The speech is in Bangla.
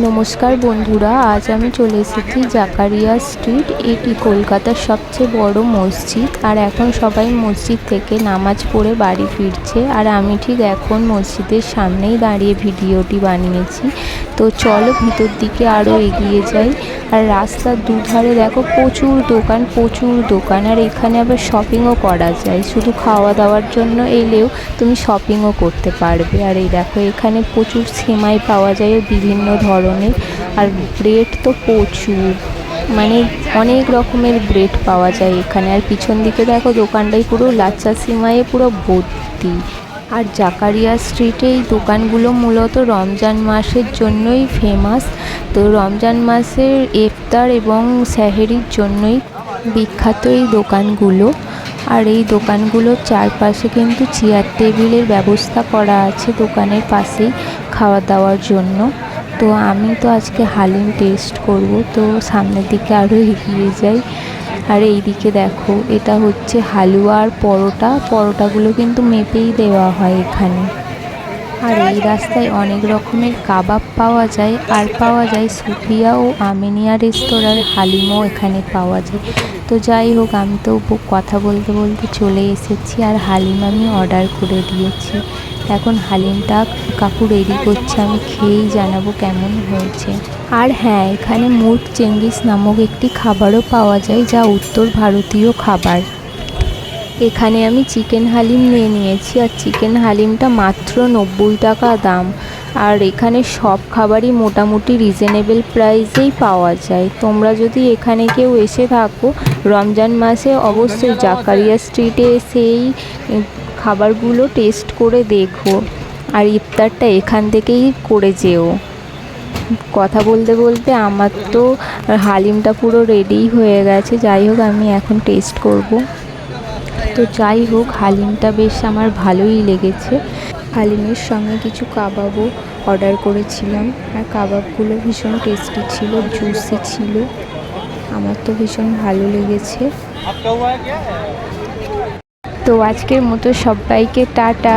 নমস্কার বন্ধুরা, আজ আমি চলে এসেছি জাকারিয়া স্ট্রিট। এটি কলকাতার সবচেয়ে বড় মসজিদ। আর এখন সবাই মসজিদ থেকে নামাজ পড়ে বাড়ি ফিরছে। আর আমি ঠিক এখন মসজিদের সামনেই দাঁড়িয়ে ভিডিওটি বানিয়েছি। তো চলো ভিতর দিকে আরও এগিয়ে যাই। আর রাস্তার দুধারে দেখো প্রচুর দোকান। আর এখানে আবার শপিংও করা যায়। শুধু খাওয়া দাওয়ার জন্য এলেও তুমি শপিংও করতে পারবে। আর এই দেখো এখানে প্রচুর সেমাই পাওয়া যায় বিভিন্ন ধরনের। আর ব্রেড তো প্রচুর, মানে অনেক রকমের ব্রেড পাওয়া যায় এখানে। আর পিছন দিকে দেখো দোকানটাই পুরো লাচ্চা সিমাইয়ে পুরো ভর্তি। আর জাকারিয়া স্ট্রিটে এই দোকানগুলো মূলত রমজান মাসের জন্যই ফেমাস। তো রমজান মাসের ইফতার এবং সেহরির জন্যই বিখ্যাত এই দোকানগুলো। আর এই দোকানগুলোর চারপাশে কিন্তু চেয়ার টেবিলের ব্যবস্থা করা আছে দোকানের পাশেই খাওয়া দাওয়ার জন্য। তো আমি তো আজকে হালিম টেস্ট করব, তো সামনের দিকে আরও এগিয়ে যাই। আর এই দিকে দেখো এটা হচ্ছে হালুয়া আর পরোটাগুলো কিন্তু মেপেই দেওয়া হয় এখানে। আর এই রাস্তায় অনেক রকমের কাবাব পাওয়া যায়। আর পাওয়া যায় সুফিয়া ও আমিনিয়া রেস্তোরাঁর হালিমও এখানে পাওয়া যায়। তো যাই হোক, আমি তো কথা বলতে বলতে চলে এসেছি। আর হালিম আমি অর্ডার করে দিয়েছি। এখন হালিমটা কাকু রেডি করছে, আমি খেয়েই জানাবো কেমন হয়েছে। আর হ্যাঁ, এখানে মুর্গ চেঙ্গিস নামক একটি খাবারও পাওয়া যায়, যা উত্তর ভারতীয় খাবার। এখানে আমি চিকেন হালিম নিয়েছি। আর চিকেন হালিমটা মাত্র 90 টাকা দাম। আর এখানে সব খাবারই মোটামুটি রিজনেবল প্রাইসেই পাওয়া যায়। তোমরা যদি এখানে কেউ এসে থাকো রমজান মাসে, অবশ্যই জাকারিয়া স্ট্রিটে এসে এই খাবারগুলো টেস্ট করে দেখো। আর ইফতারটা এখান থেকেই করে যেও। কথা বলতে বলতে আমার তো হালিমটা পুরো রেডি হয়ে গেছে। যাই হোক, আমি এখন টেস্ট করব। তো যাই হোক, হালিমটা বেশ আমার ভালোই লেগেছে। হালিমের সঙ্গে কিছু কাবাবও অর্ডার করেছিলাম। আর কাবাবগুলো ভীষণ টেস্টি ছিল, জুসি ছিল। আমার তো ভীষণ ভালো লেগেছে। তো আজকের মতো সবাইকে টাটা।